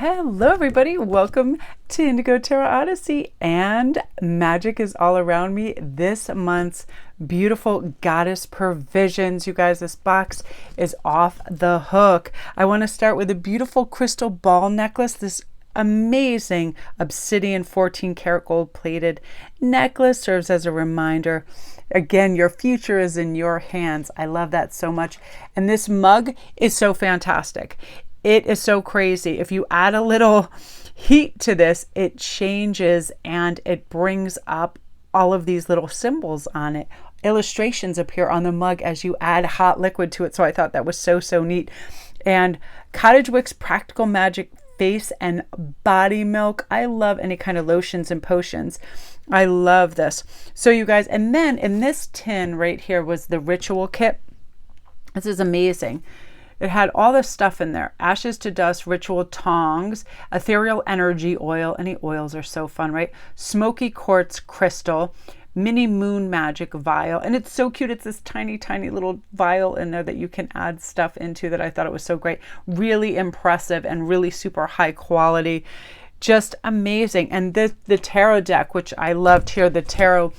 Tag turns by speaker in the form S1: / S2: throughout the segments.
S1: Hello everybody, welcome to Indigo Tarot Odyssey, and magic is all around me. This month's beautiful goddess provisions. You guys, this box is off the hook. I want to start with a beautiful crystal ball necklace. This amazing obsidian 14 karat gold plated necklace serves as a reminder. Again, your future is in your hands. I love that so much. And this mug is so fantastic. It is so crazy. If you add a little heat to this, it changes and it brings up all of these little symbols on it. Illustrations appear on the mug as you add hot liquid to it. So I thought that was so neat. And Cottage Wicks Practical Magic Face and Body Milk. I love any kind of lotions and potions. I love this. So you guys, and then in this tin right here was the ritual kit. This is amazing. It had all this stuff in there. Ashes to dust, ritual tongs, ethereal energy oil. Any oils are so fun, right? Smoky quartz crystal, mini moon magic vial. And it's so cute. It's this tiny little vial in there that you can add stuff into that I thought it was so great. Really impressive and really super high quality. Just amazing. And the tarot deck, which I loved here, the tarot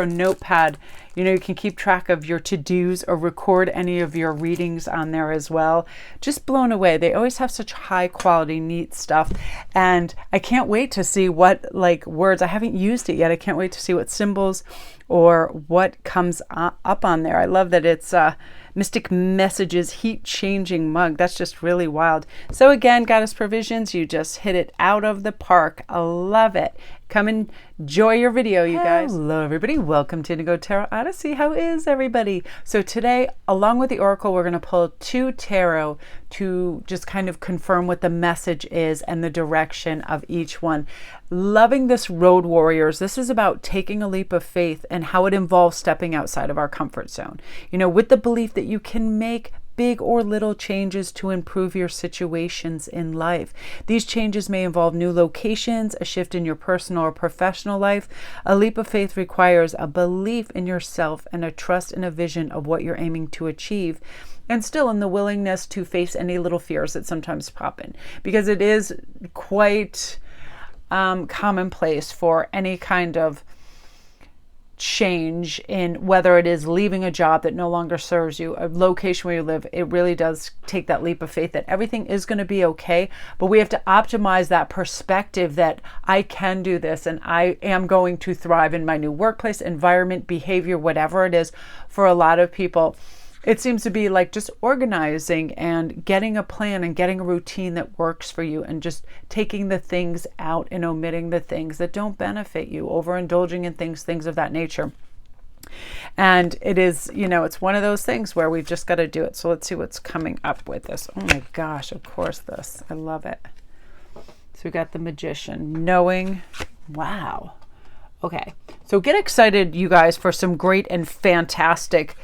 S1: notepad. You know, you can keep track of your to-dos or record any of your readings on there as well. Just blown away. They always have such high quality, neat stuff. And I can't wait to see what words. I haven't used it yet. I can't wait to see what symbols or what comes up on there. I love that it's Mystic Messages heat changing mug. That's just really wild. So again, Goddess Provisions, you just hit it out of the park. I love it. Come and enjoy your video, you guys. Hello everybody, welcome to Indigo Tarot Odyssey. How is everybody? So today, along with the Oracle, we're going to pull 2 tarot to just kind of confirm what the message is and the direction of each one. Loving this Road Warriors. This is about taking a leap of faith and how it involves stepping outside of our comfort zone. You know, with the belief that you can make big or little changes to improve your situations in life. These changes may involve new locations, a shift in your personal or professional life. A leap of faith requires a belief in yourself and a trust in a vision of what you're aiming to achieve, and still in the willingness to face any little fears that sometimes pop in, because it is quite commonplace for any kind of change in whether it is leaving a job that no longer serves you, a location where you live. It really does take that leap of faith that everything is going to be okay, but we have to optimize that perspective that I can do this and I am going to thrive in my new workplace, environment, behavior, whatever it is. For a lot of people, it seems to be like just organizing and getting a plan and getting a routine that works for you, and just taking the things out and omitting the things that don't benefit you, overindulging in things of that nature. And it is, you know, it's one of those things where we've just got to do it. So let's see what's coming up with this. Oh my gosh, of course this. I love it. So we got the Magician, knowing. Wow. Okay. So get excited, you guys, for some great and fantastic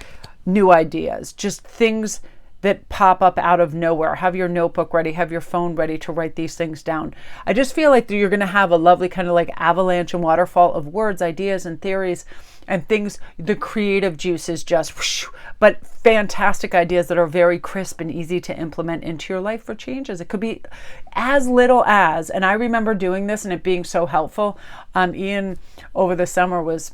S1: new ideas, just things that pop up out of nowhere. Have your notebook ready, have your phone ready to write these things down. I just feel like you're going to have a lovely kind of like avalanche and waterfall of words, ideas, and theories and things. The creative juice is just whoosh, but fantastic ideas that are very crisp and easy to implement into your life for changes. It could be as little as, and I remember doing this and it being so helpful. Ian over the summer was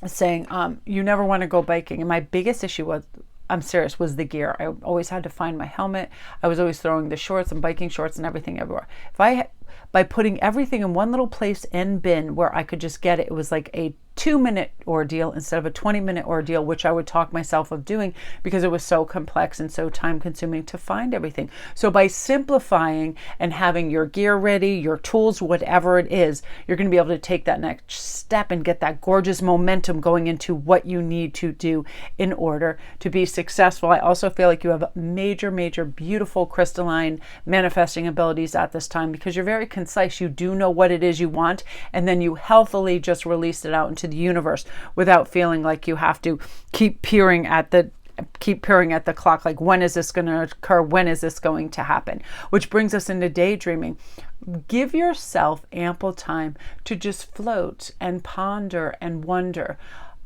S1: saying, you never want to go biking. And my biggest issue was, I'm serious, was the gear. I always had to find my helmet. I was always throwing the shorts and biking shorts and everything everywhere. By putting everything in one little place and bin where I could just get it, it was like a 2-minute ordeal instead of a 20-minute ordeal, which I would talk myself of doing because it was so complex and so time consuming to find everything. So by simplifying and having your gear ready, your tools, whatever it is, you're going to be able to take that next step and get that gorgeous momentum going into what you need to do in order to be successful. I also feel like you have major, beautiful crystalline manifesting abilities at this time because you're very concise. You do know what it is you want, and then you healthily just release it out into the universe without feeling like you have to keep peering at the clock, like when is this going to occur, when is this going to happen, which brings us into daydreaming. Give yourself ample time to just float and ponder and wonder.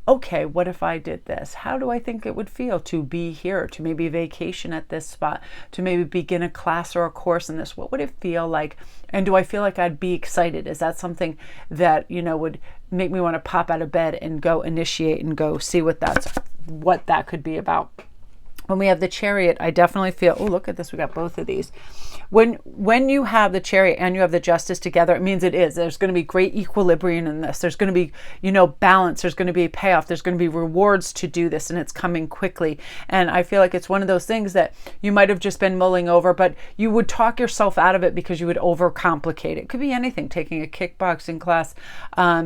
S1: okay, what if I did this? How do I think it would feel to be here, to maybe vacation at this spot, to maybe begin a class or a course in this? What would it feel like? And do I feel like I'd be excited? Is that something that, would make me want to pop out of bed and go initiate and go see what that could be about? When we have the Chariot, I definitely feel, oh, look at this, we got both of these. When you have the Chariot and you have the Justice together, it means there's going to be great equilibrium in this. There's going to be, balance. There's going to be a payoff. There's going to be rewards to do this, and it's coming quickly. And I feel like it's one of those things that you might have just been mulling over, but you would talk yourself out of it because you would overcomplicate it. It could be anything, taking a kickboxing class,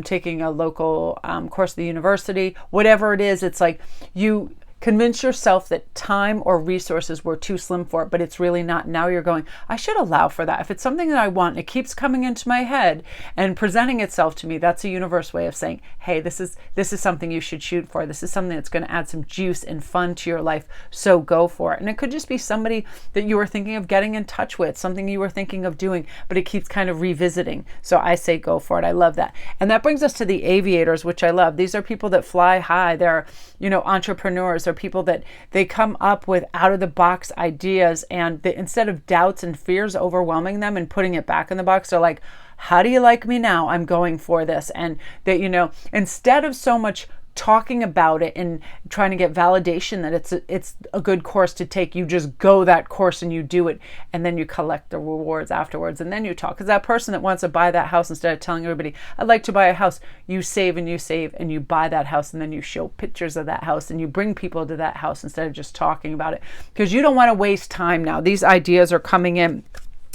S1: taking a local course at the university, whatever it is. It's like you convince yourself that time or resources were too slim for it, but it's really not. Now you're going, I should allow for that. If it's something that I want, and it keeps coming into my head and presenting itself to me, that's a universe way of saying, hey, this is something you should shoot for. This is something that's going to add some juice and fun to your life. So go for it. And it could just be somebody that you were thinking of getting in touch with, something you were thinking of doing, but it keeps kind of revisiting. So I say go for it. I love that. And that brings us to the aviators, which I love. These are people that fly high. They're, entrepreneurs. They're people that they come up with out of the box ideas, and instead of doubts and fears overwhelming them and putting it back in the box, they're like, how do you like me now? I'm going for this. And that, instead of so much talking about it and trying to get validation that it's a good course to take, you just go that course and you do it, and then you collect the rewards afterwards, and then you talk. Because that person that wants to buy that house, instead of telling everybody, I'd like to buy a house, you save and you buy that house, and then you show pictures of that house and you bring people to that house instead of just talking about it, because you don't want to waste time now. These ideas are coming in.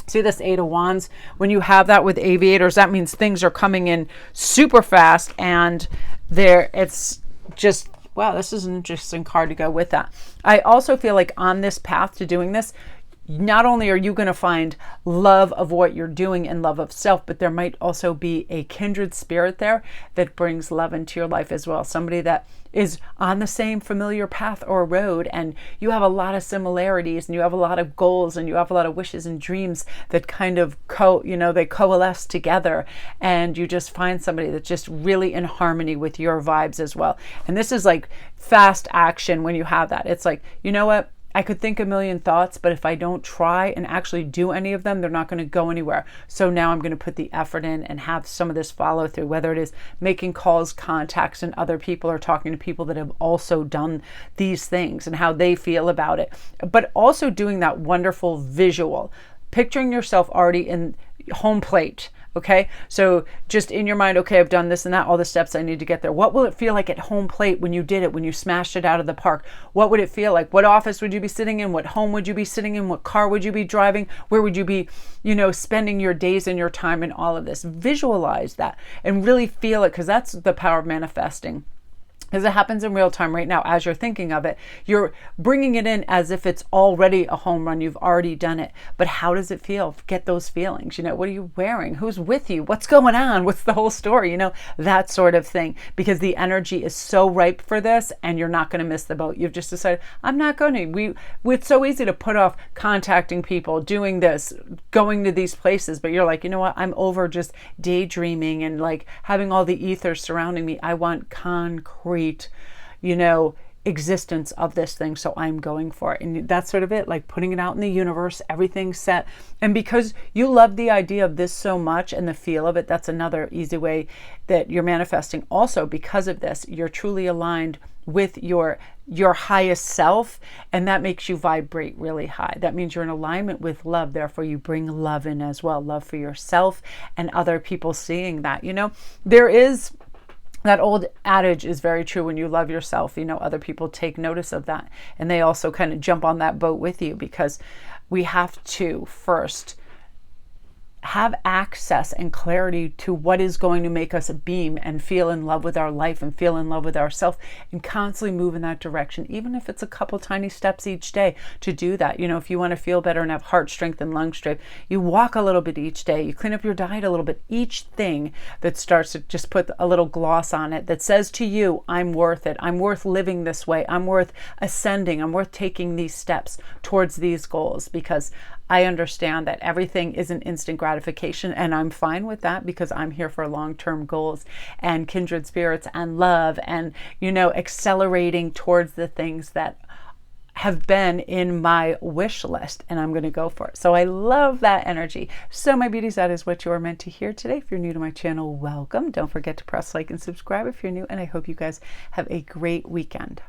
S1: See this Eight of Wands? When you have that with aviators, that means things are coming in super fast, and it's just, wow, this is an interesting card to go with that. I also feel like on this path to doing this, not only are you going to find love of what you're doing and love of self, but there might also be a kindred spirit there that brings love into your life as well. Somebody that is on the same familiar path or road, and you have a lot of similarities, and you have a lot of goals, and you have a lot of wishes and dreams that kind of they coalesce together, and you just find somebody that's just really in harmony with your vibes as well. And this is like fast action when you have that. It's like, you know what? I could think a million thoughts, but if I don't try and actually do any of them, they're not going to go anywhere. So now I'm going to put the effort in and have some of this follow through, whether it is making calls, contacts, and other people, or talking to people that have also done these things and how they feel about it. But also doing that wonderful visual, picturing yourself already in home plate. Okay, so just in your mind, okay, I've done this and that, all the steps I need to get there. What will it feel like at home plate when you did it, when you smashed it out of the park? What would it feel like? What office would you be sitting in? What home would you be sitting in? What car would you be driving? Where would you be, spending your days and your time and all of this? Visualize that and really feel it, because that's the power of manifesting. Because it happens in real time right now. As you're thinking of it, you're bringing it in as if it's already a home run. You've already done it. But how does it feel? Get those feelings. What are you wearing? Who's with you? What's going on? What's the whole story? That sort of thing. Because the energy is so ripe for this, and you're not going to miss the boat. You've just decided, I'm not going to. It's so easy to put off contacting people, doing this, going to these places. But you're like, you know what? I'm over just daydreaming and like having all the ether surrounding me. I want concrete, existence of this thing, so I'm going for it. And that's sort of it, like putting it out in the universe, everything's set. And because you love the idea of this so much and the feel of it, that's another easy way that you're manifesting. Also, because of this, you're truly aligned with your highest self, and that makes you vibrate really high. That means you're in alignment with love. Therefore, you bring love in as well, love for yourself and other people seeing that. There is that old adage is very true. When you love yourself, other people take notice of that, and they also kind of jump on that boat with you, because we have to first have access and clarity to what is going to make us beam and feel in love with our life and feel in love with ourselves, and constantly move in that direction, even if it's a couple tiny steps each day to do that. If you want to feel better and have heart strength and lung strength, you walk a little bit each day, you clean up your diet a little bit. Each thing that starts to just put a little gloss on it that says to you, I'm worth it, I'm worth living this way, I'm worth ascending, I'm worth taking these steps towards these goals, because I understand that everything isn't instant gratification, and I'm fine with that because I'm here for long-term goals and kindred spirits and love and, accelerating towards the things that have been in my wish list, and I'm going to go for it. So I love that energy. So my beauties, that is what you are meant to hear today. If you're new to my channel, welcome. Don't forget to press like and subscribe if you're new, and I hope you guys have a great weekend.